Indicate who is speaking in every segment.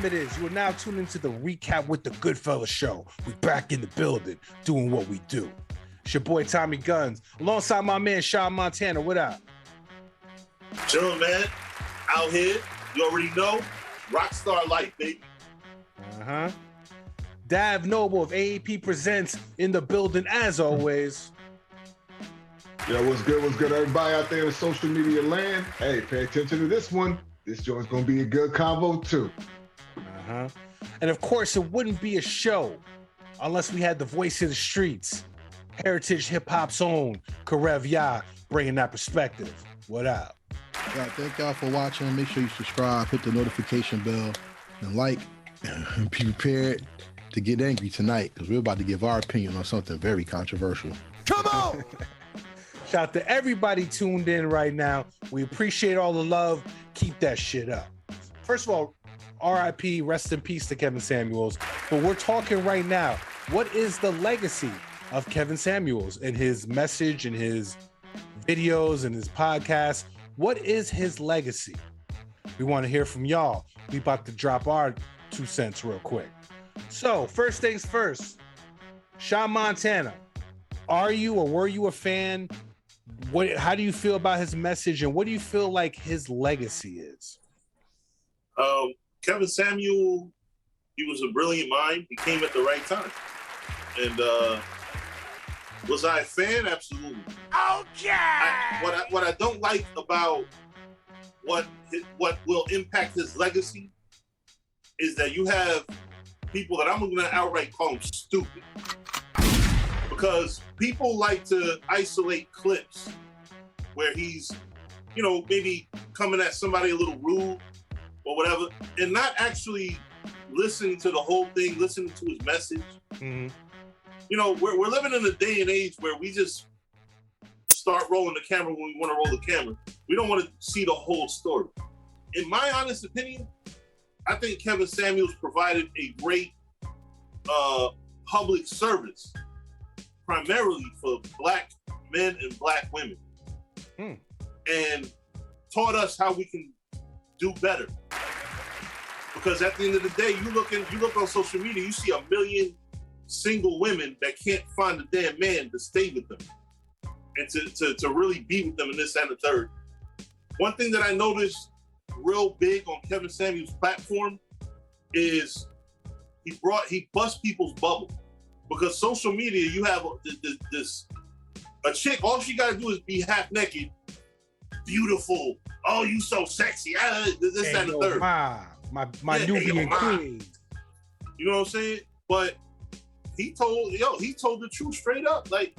Speaker 1: time it is. You are now tuned into the Recap with the Goodfellas show. We back in the building, doing what we do. It's your boy Tommy Guns, alongside my man Shai Montana. What up?
Speaker 2: Chillin', man. Out here, you already know, rockstar life, baby.
Speaker 1: Dav Noble of AAP Presents in the building, as always.
Speaker 3: Yo, what's good, everybody out there in social media land? Hey, pay attention to this one. This joint's gonna be a good combo, too.
Speaker 1: And of course, it wouldn't be a show unless we had the voice of the streets, heritage hip-hop's own Karev Yah, bringing that perspective. What up?
Speaker 4: Yeah, thank y'all for watching. Make sure you subscribe, hit the notification bell, and like, and be prepared to get angry tonight, because we're about to give our opinion on something very controversial. Come on!
Speaker 1: Shout out to everybody tuned in right now. We appreciate all the love. Keep that shit up. First of all, RIP, rest in peace to Kevin Samuels. But we're talking right now, what is the legacy of Kevin Samuels and his message and his videos and his podcast? What is his legacy? We want to hear from y'all. We about to drop our 2 cents real quick. So first things first, Shai Montana, are you or were you a fan? How do you feel about his message, and what do you feel like his legacy is?
Speaker 2: Kevin Samuel, he was a brilliant mind. He came at the right time. And was I a fan? Absolutely.
Speaker 1: Okay.
Speaker 2: What I don't like about what will impact his legacy is that you have people that I'm going to outright call them stupid. Because people like to isolate clips where he's, maybe coming at somebody a little rude or whatever, and not actually listening to the whole thing, listening to his message.
Speaker 1: Mm-hmm.
Speaker 2: We're living in a day and age where we just start rolling the camera when we want to roll the camera. We don't want to see the whole story. In my honest opinion, I think Kevin Samuels provided a great public service, primarily for Black men and Black women, and taught us how we can do better. Because at the end of the day, you look on social media, you see 1 million single women that can't find a damn man to stay with them and to really be with them in this and the third. One thing that I noticed real big on Kevin Samuels' platform is he bust people's bubble. Because social media, you have a chick, all she gotta do is be half naked, beautiful, oh, you so sexy, this and the third.
Speaker 1: My Nubian queen.
Speaker 2: You know what I'm saying? But he told the truth straight up. Like,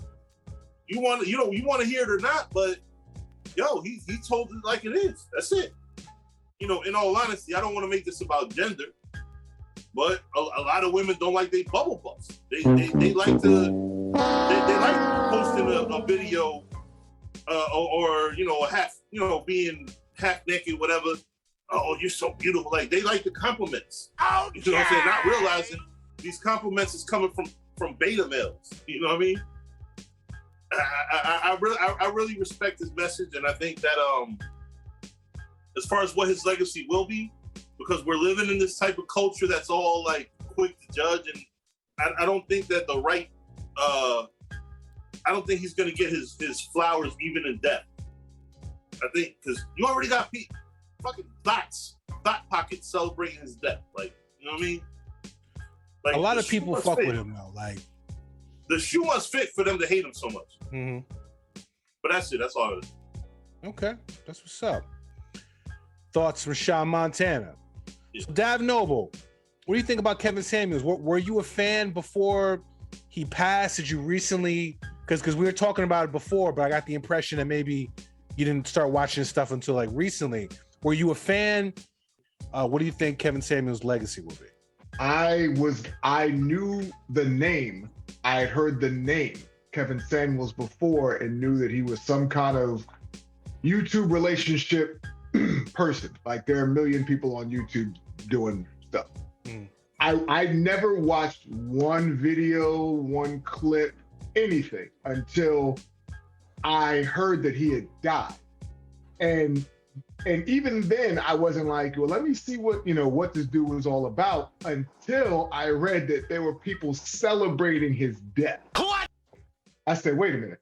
Speaker 2: you want to hear it or not, but he told it like it is. That's it. In all honesty, I don't want to make this about gender, but a lot of women don't like they bubble bust. They like posting a video or a half, being half naked, whatever. Oh, you're so beautiful. Like, they like the compliments. Oh, you know what I'm saying? Not realizing these compliments is coming from beta males. You know what I mean? I really respect his message, and I think that as far as what his legacy will be, because we're living in this type of culture that's all like quick to judge, and I don't think that the right I don't think he's gonna get his flowers even in death. I think because you already got fucking thought pockets celebrating his death. Like, you know what I mean? Like,
Speaker 1: a lot of people fuck with him though. Like,
Speaker 2: the shoe must fit for them to hate him so much.
Speaker 1: Mm-hmm.
Speaker 2: But that's it. That's all it is.
Speaker 1: Okay, that's what's up. Thoughts from Shai Montana. Yeah. So Dav Noble, what do you think about Kevin Samuels? Were you a fan before he passed? Did you recently? Because we were talking about it before, but I got the impression that maybe you didn't start watching stuff until like recently. Were you a fan? What do you think Kevin Samuels' legacy will be?
Speaker 3: I knew the name. I had heard the name Kevin Samuels before and knew that he was some kind of YouTube relationship person. Like, there are 1 million people on YouTube doing stuff. I never watched one video, one clip, anything until I heard that he had died. And And even then, I wasn't like, well, let me see what this dude was all about until I read that there were people celebrating his death. What? I said, wait a minute.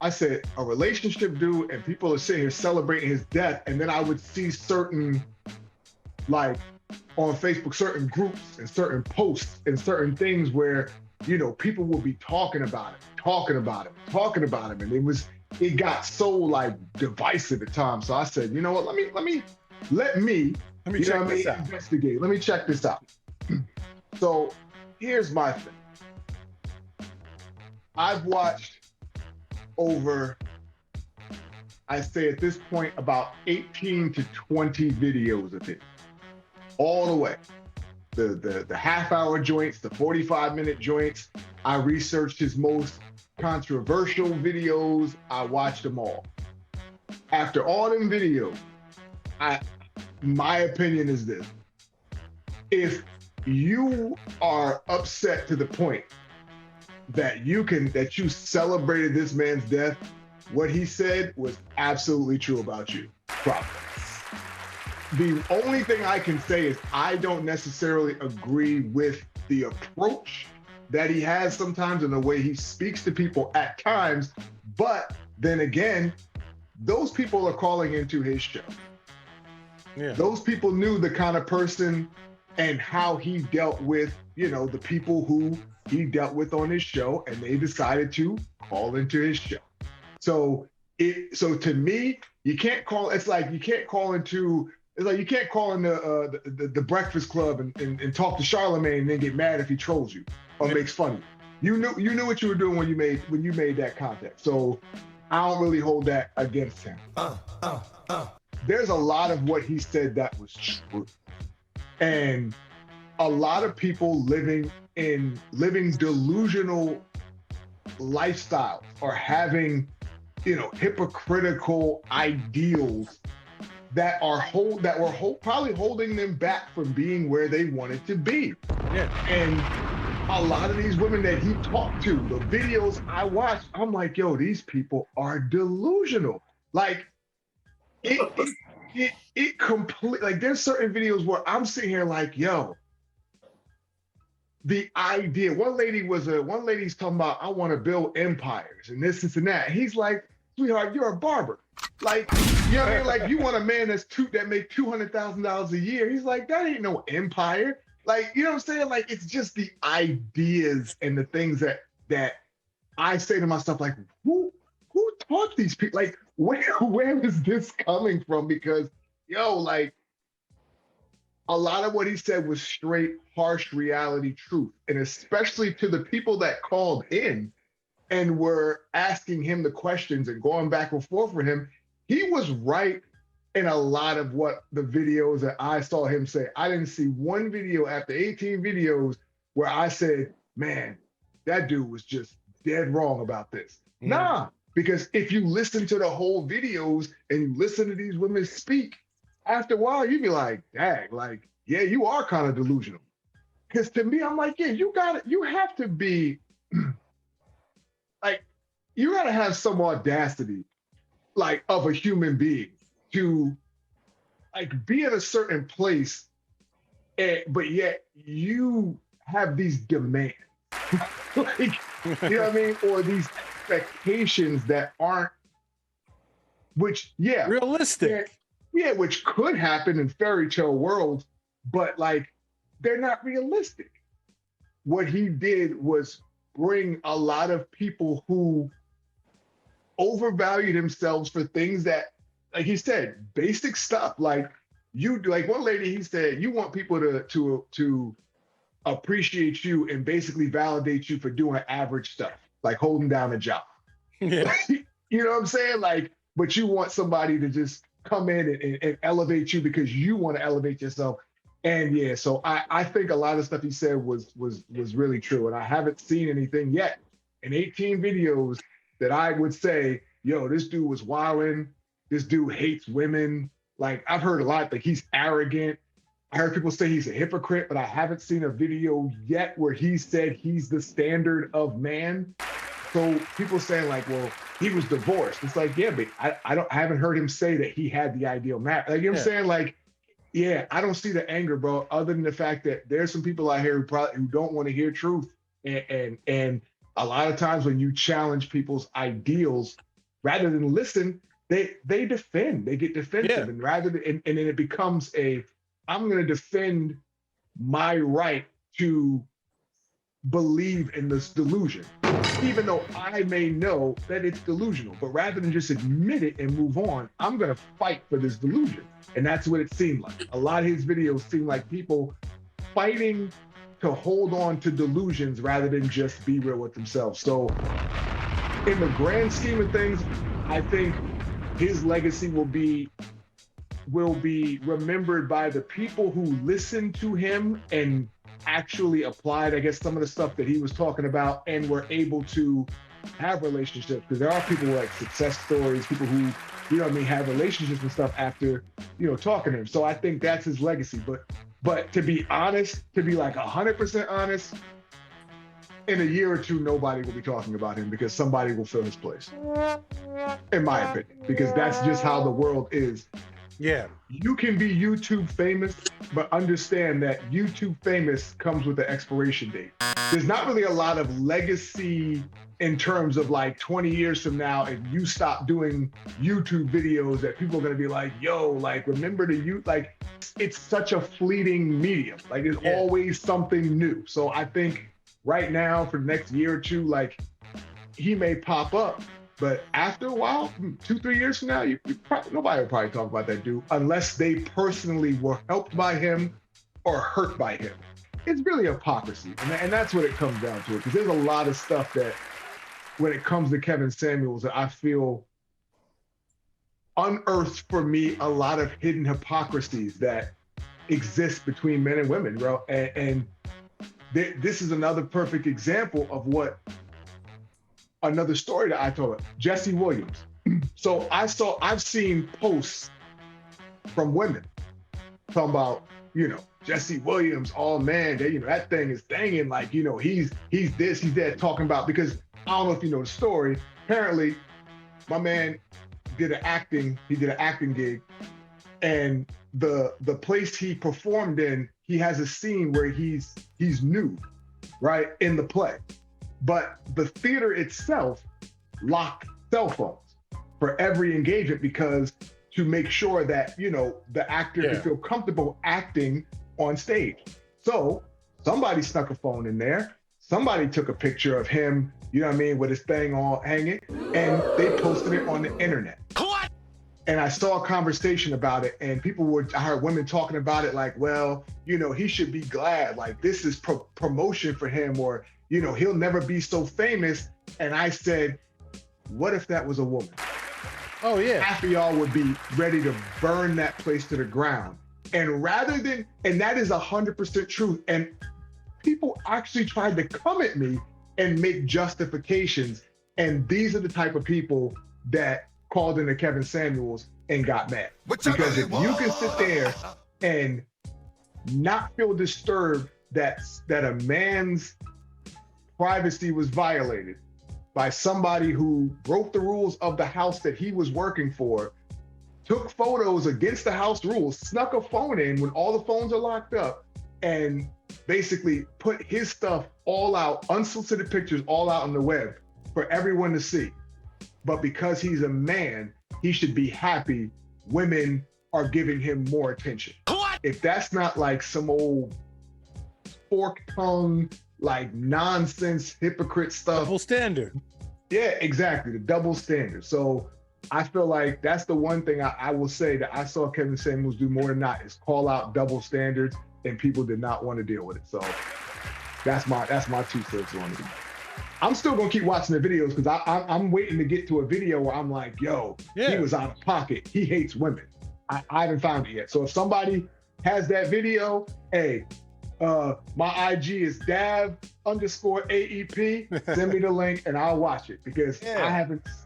Speaker 3: I said, a relationship dude and people are sitting here celebrating his death. And then I would see certain, like on Facebook, certain groups and certain posts and certain things where, people will be talking about him. And it got so like divisive at times. So I said, you know what, let me
Speaker 1: check this out.
Speaker 3: Investigate. Let me check this out. So here's my thing. I've watched over, I say at this point, about 18 to 20 videos of it, all the way. The half-hour joints, the 45-minute joints. I researched his most controversial videos. I watched them all. After all them videos, my opinion is this. If you are upset to the point that you celebrated this man's death, what he said was absolutely true about you. Probably. The only thing I can say is I don't necessarily agree with the approach that he has sometimes and the way he speaks to people at times. But then again, those people are calling into his show. Yeah. Those people knew the kind of person and how he dealt with, the people who he dealt with on his show, and they decided to call into his show. So to me, you can't call in the Breakfast Club and talk to Charlamagne and then get mad if he trolls you or makes fun of you. You knew what you were doing when you made that content. So I don't really hold that against him. There's a lot of what he said that was true. And a lot of people living delusional lifestyles or having, hypocritical ideals that were probably holding them back from being where they wanted to be. Yeah. And a lot of these women that he talked to, the videos I watched, I'm like, yo, these people are delusional. Like it completely, like there's certain videos where I'm sitting here like, yo, the idea, one lady's talking about, I want to build empires and this and that. He's like, sweetheart, you're a barber. Like, you know what I mean? Like, you want a man that make $200,000 a year. He's like, that ain't no empire. Like, you know what I'm saying? Like, it's just the ideas and the things that I say to myself, like, who taught these people? Like, where is this coming from? Because, like, a lot of what he said was straight, harsh reality truth. And especially to the people that called in and were asking him the questions and going back and forth with him, he was right in a lot of what the videos that I saw him say. I didn't see one video after 18 videos where I said, man, that dude was just dead wrong about this. Mm. Nah, because if you listen to the whole videos and you listen to these women speak, after a while, you'd be like, dang, like, yeah, you are kind of delusional. Because to me, I'm like, yeah, you have to be, like, you got to have some audacity, like, of a human being to, like, be in a certain place, but yet you have these demands, like, you know what I mean? Or these expectations that aren't, which, yeah.
Speaker 1: Realistic.
Speaker 3: Yeah, which could happen in fairy tale worlds, but, like, they're not realistic. What he did was bring a lot of people who overvalued themselves for things that, like he said, basic stuff. Like one lady, he said, you want people to appreciate you and basically validate you for doing average stuff, like holding down a job. Yeah. You know what I'm saying? Like, but you want somebody to just come in and elevate you because you want to elevate yourself. And yeah, so I think a lot of stuff he said was really true. And I haven't seen anything yet in 18 videos that I would say, yo, this dude was wilding. This dude hates women. Like, I've heard a lot, like, he's arrogant. I heard people say he's a hypocrite, but I haven't seen a video yet where he said he's the standard of man. So people saying, like, well, he was divorced. It's like, yeah, but I haven't heard him say that he had the ideal match. Like, you know what I'm saying? Like, yeah, I don't see the anger, bro, other than the fact that there's some people out here who don't want to hear truth. And a lot of times when you challenge people's ideals, rather than listen, they defend, they get defensive. And rather than, and then it becomes I'm going to defend my right to believe in this delusion, even though I may know that it's delusional. But rather than just admit it and move on, I'm going to fight for this delusion. And that's what it seemed like. A lot of his videos seem like people fighting to hold on to delusions rather than just be real with themselves. So in the grand scheme of things, I think his legacy will be remembered by the people who listened to him and actually applied, I guess, some of the stuff that he was talking about and were able to have relationships. Because there are people like success stories, people who, you know what I mean, have relationships and stuff after, you know, talking to him. So I think that's his legacy. But to be honest, to be like 100% honest, in a year or two, nobody will be talking about him because somebody will fill his place, in my opinion, because that's just how the world is.
Speaker 1: Yeah.
Speaker 3: You can be YouTube famous, but understand that YouTube famous comes with an expiration date. There's not really a lot of legacy in terms of like 20 years from now, if you stop doing YouTube videos that people are going to be like, yo, like, remember the youth, like, it's such a fleeting medium. Like, there's always something new. So I think right now for the next year or two, like, he may pop up. But after a while, 2-3 years from now, nobody will probably talk about that dude unless they personally were helped by him or hurt by him. It's really hypocrisy. And that's what it comes down to. Because there's a lot of stuff that when it comes to Kevin Samuels that I feel unearthed for me a lot of hidden hypocrisies that exist between men and women, bro. And this is another perfect example of what another story that I told, Jesse Williams. So I've seen posts from women talking about, you know, Jesse Williams, oh man, you know, that thing is thanging, like, you know, he's this, he's that, talking about, because I don't know if you know the story. Apparently, my man did an acting gig, and the place he performed in, he has a scene where he's nude, right, in the play. But the theater itself locked cell phones for every engagement because to make sure that, you know, the actor can feel comfortable acting on stage. So somebody snuck a phone in there. Somebody took a picture of him, you know what I mean, with his thing all hanging, and they posted it on the internet. What? And I saw a conversation about it, and I heard women talking about it like, well, you know, he should be glad, like this is promotion for him, or, you know, he'll never be so famous. And I said, what if that was a woman? Oh yeah. Half of y'all would be ready to burn that place to the ground. And that is 100% truth. And people actually tried to come at me and make justifications. And these are the type of people that called into Kevin Samuels and got mad. Because if you can sit there and not feel disturbed that a man's privacy was violated by somebody who broke the rules of the house that he was working for, took photos against the house rules, snuck a phone in when all the phones are locked up, and basically put his stuff all out, unsolicited pictures all out on the web for everyone to see. But because he's a man, he should be happy women are giving him more attention. What? If that's not like some old fork tongue, like nonsense, hypocrite stuff.
Speaker 1: Double standard.
Speaker 3: Yeah, exactly, the double standard. So I feel like that's the one thing I will say that I saw Kevin Samuels do more than not is call out double standards, and people did not want to deal with it. So that's my 2 cents on it. I'm still gonna keep watching the videos because I'm waiting to get to a video where I'm like, yo, he was out of pocket. He hates women. I haven't found it yet. So if somebody has that video, hey, my IG is Dav_AEP. Send me the link and I'll watch it because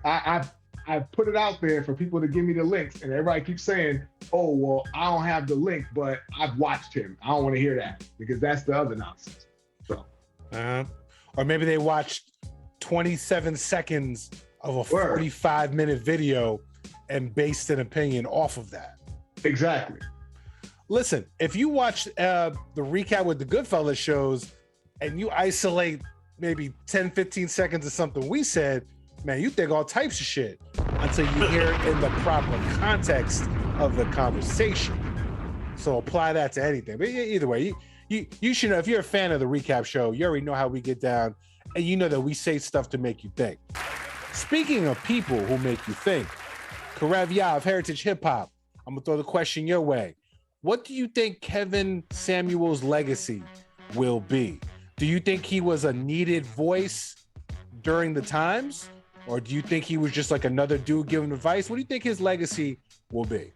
Speaker 3: I've put it out there for people to give me the links, and everybody keeps saying, oh, well, I don't have the link, but I've watched him. I don't want to hear that because that's the other nonsense. So.
Speaker 1: Or maybe they watched 27 seconds of a 45-minute video and based an opinion off of that.
Speaker 3: Exactly.
Speaker 1: Listen, if you watch the recap with the Goodfellas shows and you isolate maybe 10, 15 seconds of something we said, man, you think all types of shit until you hear it in the proper context of the conversation. So apply that to anything. But either way, you should know, if you're a fan of the recap show, you already know how we get down, and you know that we say stuff to make you think. Speaking of people who make you think, Karev Yah of Heritage Hip Hop, I'm gonna throw the question your way. What do you think Kevin Samuels' legacy will be? Do you think he was a needed voice during the times? Or do you think he was just like another dude giving advice? What do you think his legacy will be?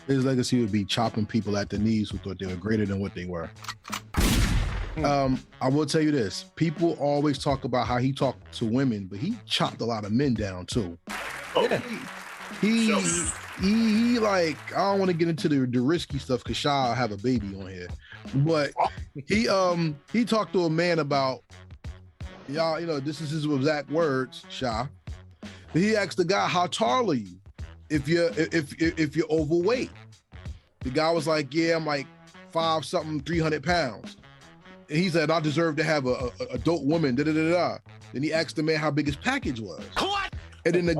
Speaker 4: His legacy would be chopping people at the knees who thought they were greater than what they were. I will tell you this. People always talk about how he talked to women, but he chopped a lot of men down too.
Speaker 1: Yeah.
Speaker 4: He like, I don't want to get into the risky stuff because Shai will have a baby on here. But he talked to a man about, y'all, you know, this is his exact words, Shai. He asked the guy, how tall are you if you're overweight? The guy was like, yeah, I'm like 5 something, 300 pounds. And he said, I deserve to have a dope woman, da-da-da-da. Then he asked the man how big his package was. What? And then the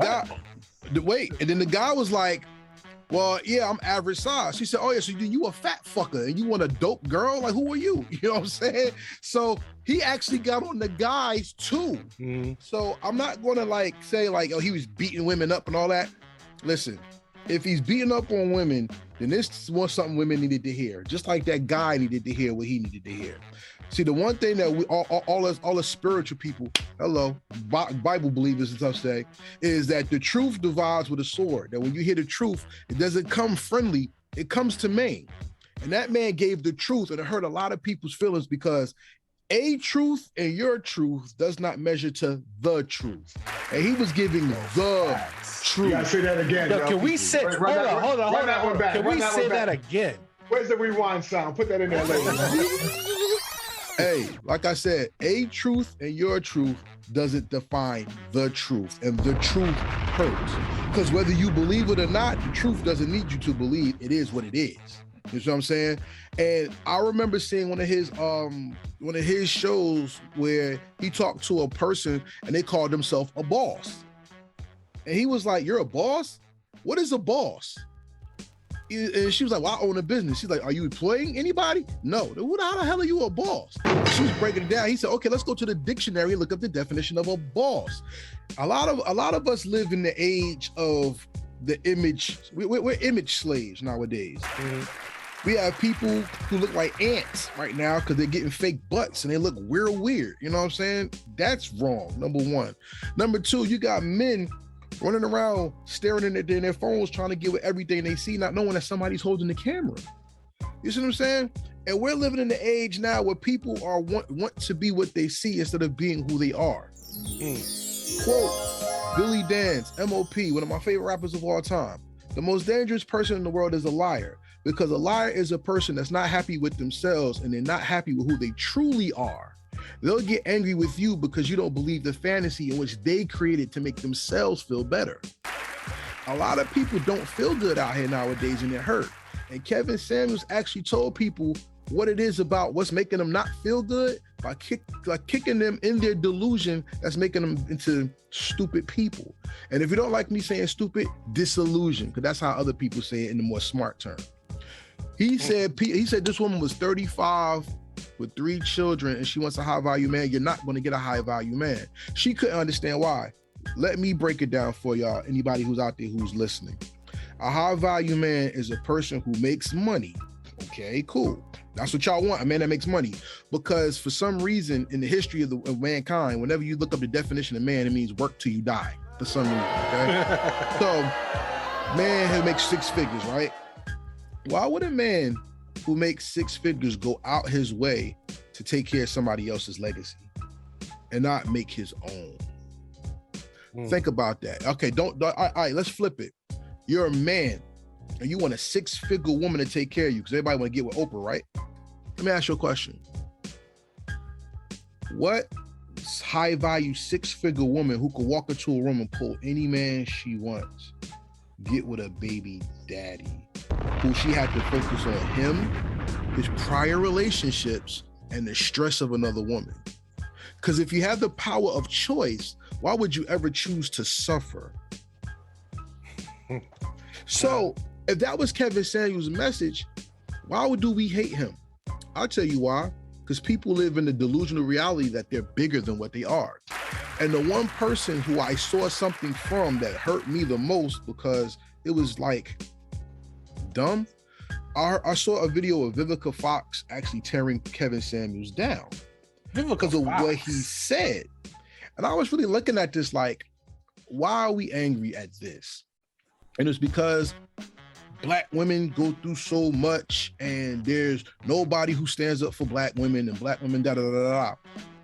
Speaker 4: guy was like, well, yeah, I'm average size. She said, oh yeah, so you a fat fucker and you want a dope girl? Like, who are you? You know what I'm saying? So he actually got on the guys too. Mm-hmm. So I'm not gonna like say like, oh, he was beating women up and all that. Listen, if he's beating up on women, then this was something women needed to hear. Just like that guy needed to hear what he needed to hear. See, the one thing that we all the spiritual people, Bible believers and stuff say, is that the truth divides with a sword. That when you hear the truth, it doesn't come friendly, it comes to maim. And that man gave the truth, and it hurt a lot of people's feelings because a truth and your truth does not measure to the truth. And he was giving the truth.
Speaker 3: You gotta say that again.
Speaker 1: Yo, can we say, hold on. Can we say that again?
Speaker 3: Where's the rewind sound? Put that in there later.
Speaker 4: Hey, like I said, a truth and your truth doesn't define the truth, and the truth hurts. Because whether you believe it or not, the truth doesn't need you to believe. It is what it is. You know what I'm saying? And I remember seeing one of his shows where he talked to a person and they called themselves a boss. And he was like, "You're a boss? What is a boss?" And she was like, well, I own a business. She's like, are you employing anybody? No. How the hell are you a boss? She was breaking it down. He said, okay, let's go to the dictionary and look up the definition of a boss. A lot of us live in the age of the image. We're image slaves nowadays. Mm-hmm. We have people who look like ants right now because they're getting fake butts and they look real weird. You know what I'm saying? That's wrong, number one. Number two, you got men running around staring in their phones trying to get with everything they see, not knowing that somebody's holding the camera. You see what I'm saying? And we're living in the age now where people want to be what they see instead of being who they are. Quote, Billy Danze, MOP, one of my favorite rappers of all time. The most dangerous person in the world is a liar, because a liar is a person that's not happy with themselves and they're not happy with who they truly are. They'll get angry with you because you don't believe the fantasy in which they created to make themselves feel better. A lot of people don't feel good out here nowadays and they're hurt. And Kevin Samuels actually told people what it is about what's making them not feel good by kicking them in their delusion that's making them into stupid people. And if you don't like me saying stupid, disillusion, because that's how other people say it in the more smart term. He said this woman was 35 with 3 children and she wants a high value man. You're not going to get a high value man. She couldn't understand why. Let me break it down for y'all, anybody who's out there who's listening. A high value man is a person who makes money. Okay, cool. That's what y'all want, a man that makes money. Because for some reason in the history of mankind, whenever you look up the definition of man, it means work till you die for some reason, okay? So man who makes 6 figures, right? Why would a man who makes 6 figures go out his way to take care of somebody else's legacy and not make his own? Think about that. Okay, all right, let's flip it. You're a man and you want a 6-figure woman to take care of you because everybody want to get with Oprah, right? Let me ask you a question. What high value 6-figure woman who could walk into a room and pull any man she wants, get with a baby daddy who she had to focus on him, his prior relationships, and the stress of another woman. Because if you have the power of choice, why would you ever choose to suffer? So if that was Kevin Samuels' message, why do we hate him? I'll tell you why. Because people live in the delusional reality that they're bigger than what they are. And the one person who I saw something from that hurt me the most, because it was like dumb, I saw a video of Vivica Fox actually tearing Kevin Samuels down because of what he said. And I was really looking at this like, why are we angry at this? And it's because Black women go through so much and there's nobody who stands up for Black women, and Black women da-da-da-da-da.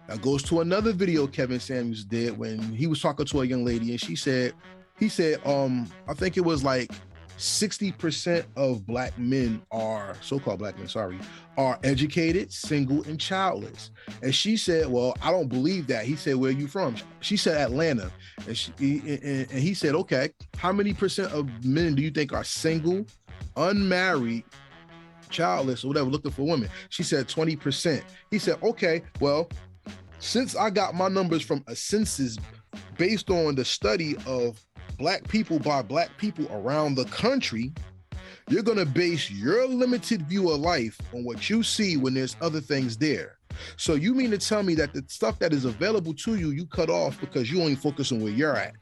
Speaker 4: That goes to another video Kevin Samuels did when he was talking to a young lady, and he said, I think it was like 60% of Black men are, so-called Black men, are educated, single, and childless. And she said, well, I don't believe that. He said, where are you from? She said, Atlanta. And he said, okay, how many percent of men do you think are single, unmarried, childless, or whatever, looking for women? She said 20%. He said, okay, well, since I got my numbers from a census based on the study of Black people by Black people around the country, you're gonna base your limited view of life on what you see when there's other things there. So you mean to tell me that the stuff that is available to you, you cut off because you only focus on where you're at?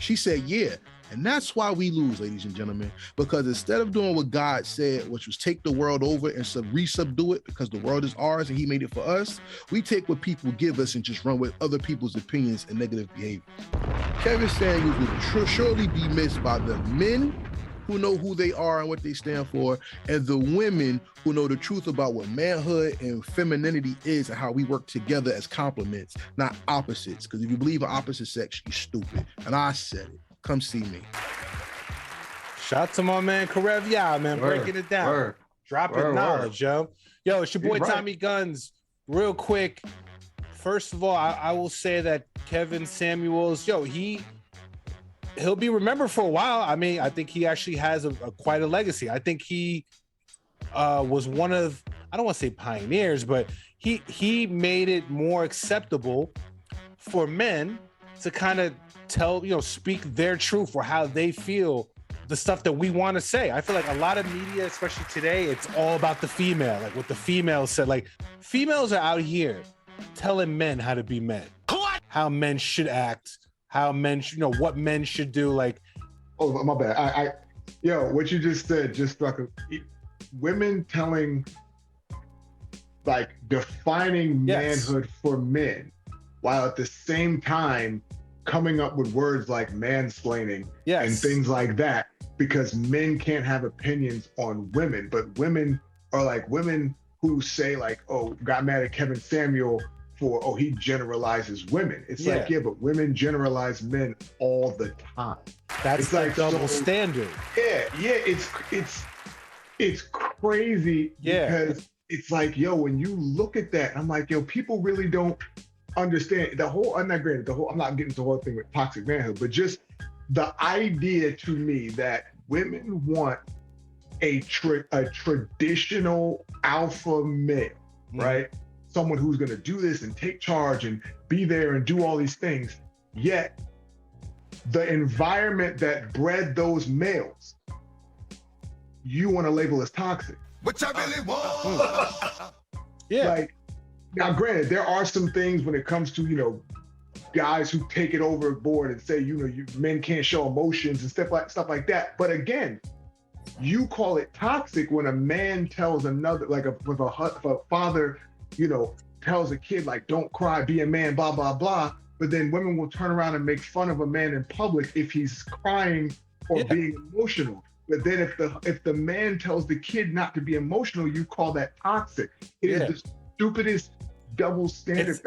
Speaker 4: She said, yeah. And that's why we lose, ladies and gentlemen, because instead of doing what God said, which was take the world over and resubdue it because the world is ours and he made it for us, we take what people give us and just run with other people's opinions and negative behavior. Kevin Samuels will surely be missed by the men who know who they are and what they stand for, and the women who know the truth about what manhood and femininity is and how we work together as complements, not opposites. Because if you believe in opposite sex, you're stupid. And I said it. Come see me.
Speaker 1: Shout out to my man Karev Yah, man, breaking it down. Dropping knowledge, yo. Yo, it's your boy Tommy Guns. Real quick, first of all, I will say that Kevin Samuels, yo, he'll be remembered for a while. I mean, I think he actually has quite a legacy. I think he was one of, I don't want to say pioneers, but he made it more acceptable for men to kind of speak their truth or how they feel, the stuff that we want to say. I feel like a lot of media, especially today, it's all about the female, like what the females said. Like, females are out here telling men how to be men, how men should act, how men should, what men should do. Like,
Speaker 3: oh, my bad. What you just said just struck women telling, like, defining manhood for men, while at the same time coming up with words like mansplaining and things like that, because men can't have opinions on women. But women are like women who say like, oh, got mad at Kevin Samuel for, oh, he generalizes women. It's like, yeah, but women generalize men all the time.
Speaker 1: That's like double standard.
Speaker 3: Yeah, it's crazy because it's like, yo, when you look at that, I'm like, yo, people really don't understand the whole, I'm not getting into the whole thing with toxic manhood, but just the idea to me that women want a traditional alpha male, right? Someone who's going to do this and take charge and be there and do all these things. Yet the environment that bred those males, you want to label as toxic. Which I really want. Like, now, granted, there are some things when it comes to, guys who take it overboard and say, men can't show emotions and stuff like that. But again, you call it toxic when a man tells another, like if a father, tells a kid, like, don't cry, be a man, blah, blah, blah. But then women will turn around and make fun of a man in public if he's crying or being emotional. But then if the man tells the kid not to be emotional, you call that toxic. It is the stupidest double standard.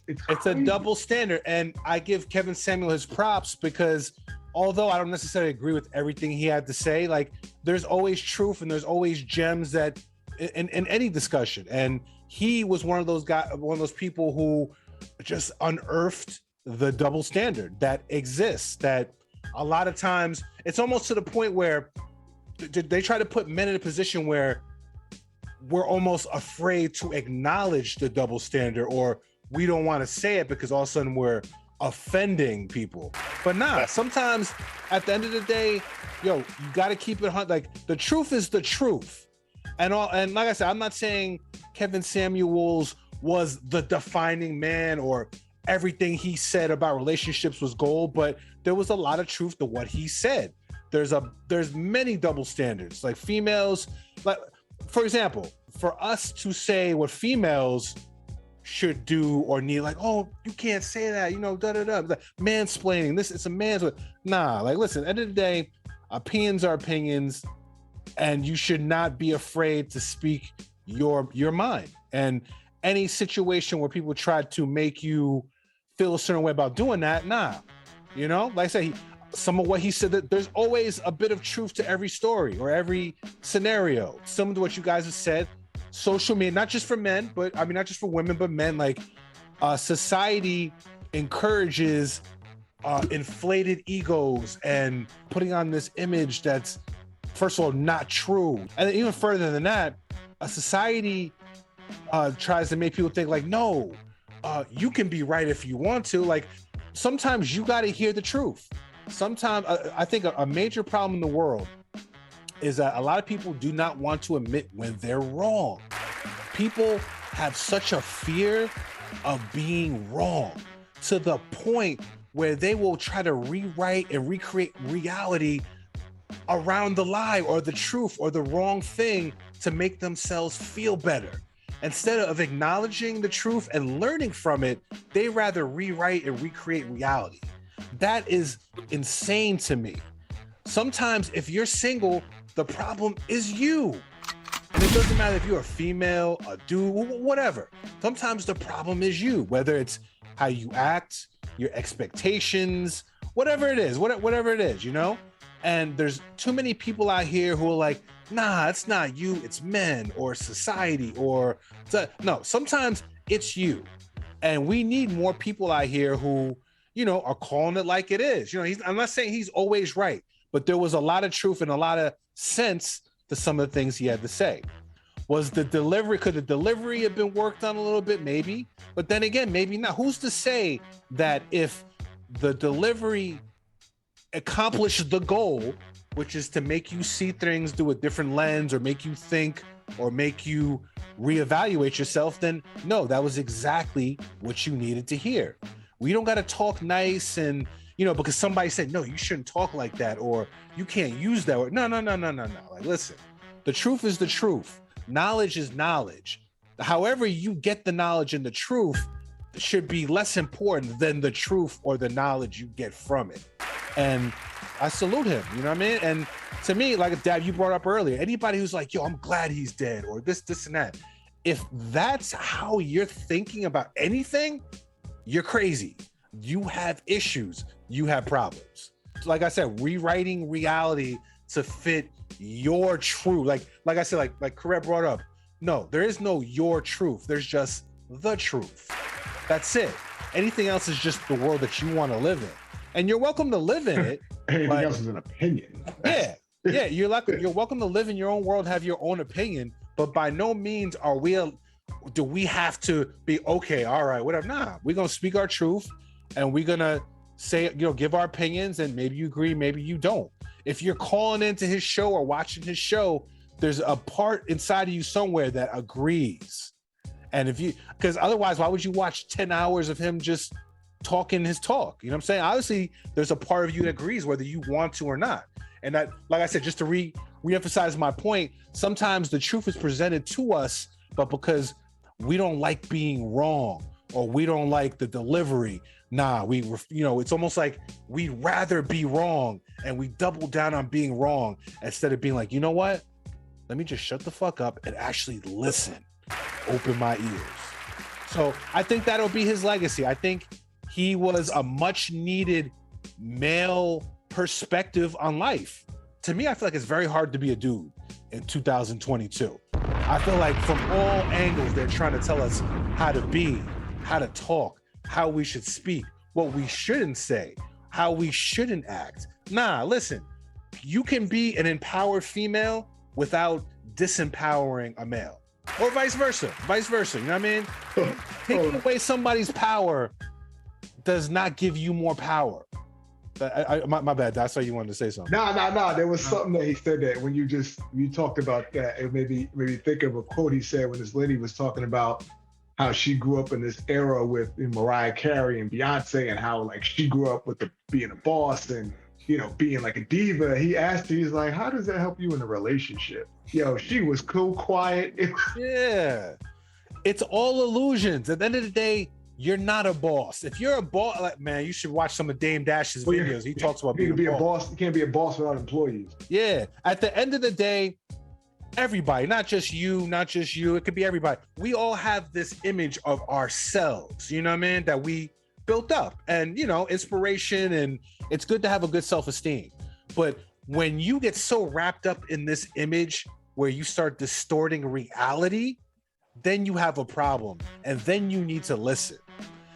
Speaker 3: It's
Speaker 1: a double standard, and I give Kevin Samuel his props because although I don't necessarily agree with everything he had to say, like, there's always truth and there's always gems that in any discussion. And he was one of those people who just unearthed the double standard that exists, that a lot of times it's almost to the point where they try to put men in a position where we're almost afraid to acknowledge the double standard, or we don't want to say it because all of a sudden we're offending people. But nah, sometimes at the end of the day, yo, you got to keep it like the truth is the truth. And like I said, I'm not saying Kevin Samuels was the defining man or everything he said about relationships was gold, but there was a lot of truth to what he said. There's many double standards. Like females, like for example, for us to say what females should do or need, like, oh, you can't say that, you know, like, mansplaining, this, it's a man's, nah, like, listen, at the end of the day, opinions are opinions, and you should not be afraid to speak your mind. And any situation where people try to make you feel a certain way about doing that, nah, you know, like I say, some of what he said, that there's always a bit of truth to every story or every scenario. Some of what you guys have said, social media, not just for men, but I mean, not just for women, but men, like society encourages inflated egos and putting on this image that's, first of all, not true. And even further than that, a society tries to make people think like, no, you can be right if you want to. Like, sometimes you got to hear the truth. Sometimes I think a major problem in the world is that a lot of people do not want to admit when they're wrong. People have such a fear of being wrong to the point where they will try to rewrite and recreate reality around the lie or the truth or the wrong thing to make themselves feel better. Instead of acknowledging the truth and learning from it, they rather rewrite and recreate reality. That is insane to me. Sometimes if you're single, the problem is you. And it doesn't matter if you're a female, a dude, whatever. Sometimes the problem is you, whether it's how you act, your expectations, whatever it is, whatever it is, you know? And there's too many people out here who are like, nah, it's not you, it's men or society or, no, sometimes it's you. And we need more people out here who, you know, are calling it like it is. You know, I'm not saying he's always right, but there was a lot of truth and a lot of sense to some of the things he had to say. Could the delivery have been worked on a little bit? Maybe, but then again, maybe not. Who's to say that if the delivery accomplished the goal, which is to make you see things through a different lens or make you think or make you reevaluate yourself, then no, that was exactly what you needed to hear. We don't got to talk nice and, you know, because somebody said, no, you shouldn't talk like that, or you can't use that word. No. Like, listen, the truth is the truth. Knowledge is knowledge. However you get the knowledge and the truth should be less important than the truth or the knowledge you get from it. And I salute him, you know what I mean? And to me, like Dav, you brought up earlier, anybody who's like, yo, I'm glad he's dead, or this and that. If that's how you're thinking about anything, you're crazy. You have issues. You have problems. Like I said, rewriting reality to fit your truth. Like I said, like Karev brought up, no, there is no your truth. There's just the truth. That's it. Anything else is just the world that you want to live in. And you're welcome to live in it.
Speaker 3: Anything else is an opinion.
Speaker 1: Yeah. You're welcome to live in your own world, have your own opinion, but by no means do we have to be okay, all right, whatever. Nah, we're gonna speak our truth and we're gonna say, you know, give our opinions, and maybe you agree, maybe you don't. If you're calling into his show or watching his show, there's a part inside of you somewhere that agrees. And because otherwise, why would you watch 10 hours of him just talking his talk? You know what I'm saying? Obviously, there's a part of you that agrees whether you want to or not. And that, like I said, just to re-emphasize my point, sometimes the truth is presented to us, but because we don't like being wrong or we don't like the delivery, it's almost like we'd rather be wrong and we double down on being wrong instead of being like, you know what? Let me just shut the fuck up and actually listen, open my ears. So I think that'll be his legacy. I think he was a much needed male perspective on life. To me, I feel like it's very hard to be a dude in 2022. I feel like from all angles, they're trying to tell us how to be, how to talk, how we should speak, what we shouldn't say, how we shouldn't act. Nah, listen, you can be an empowered female without disempowering a male, or vice versa, you know what I mean? Taking away somebody's power does not give you more power. My bad, I saw you wanted to say something.
Speaker 3: No. There was something that he said that when you talked about that, it made me think of a quote he said when this lady was talking about how she grew up in this era with Mariah Carey and Beyonce, and how like she grew up with being a boss and, you know, being like a diva. He asked her, he's like, how does that help you in a relationship? Yo, she was cool, quiet.
Speaker 1: Yeah, it's all illusions. At the end of the day, you're not a boss. If you're a boss, like, man, you should watch some of Dame Dash's videos. He talks about being a boss.
Speaker 3: You can't be a boss without employees.
Speaker 1: Yeah. At the end of the day, everybody, not just you, it could be everybody. We all have this image of ourselves, you know what I mean, that we built up, and, you know, inspiration, and it's good to have a good self-esteem. But when you get so wrapped up in this image where you start distorting reality, then you have a problem, and then you need to listen.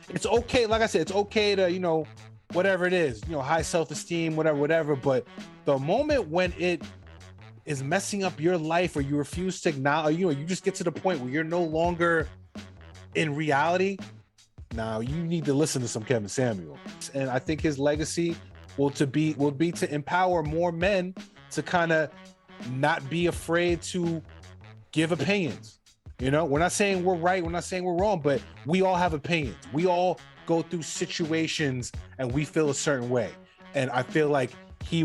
Speaker 1: It's okay, like I said, it's okay to, you know, whatever it is, you know, high self-esteem, whatever, but the moment when it is messing up your life, or you refuse to acknowledge, you know, you just get to the point where you're no longer in reality, now you need to listen to some Kevin Samuel. And I think his legacy will be to empower more men to kind of not be afraid to give opinions. You know, we're not saying we're right, we're not saying we're wrong, but we all have opinions. We all go through situations and we feel a certain way. And I feel like his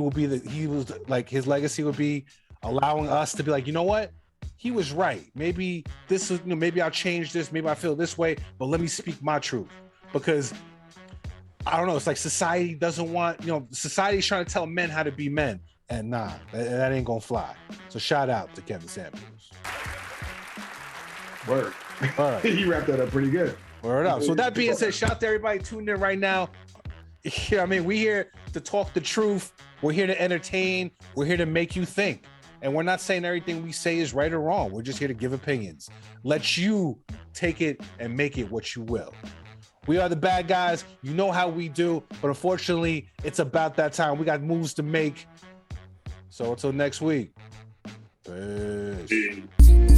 Speaker 1: legacy would be allowing us to be like, you know what? He was right. Maybe this is, you know, maybe I'll change this, maybe I feel this way, but let me speak my truth. Because I don't know, it's like society doesn't want, you know, society's trying to tell men how to be men. And nah, that ain't gonna fly. So shout out to Kevin Samuels.
Speaker 3: Word.
Speaker 1: All right.
Speaker 3: He wrapped that up pretty good.
Speaker 1: Word up. So that being said, shout out to everybody tuning in right now. You know what I mean? We're here to talk the truth. We're here to entertain. We're here to make you think. And we're not saying everything we say is right or wrong. We're just here to give opinions. Let you take it and make it what you will. We are the bad guys. You know how we do. But unfortunately, it's about that time. We got moves to make. So until next week. Peace.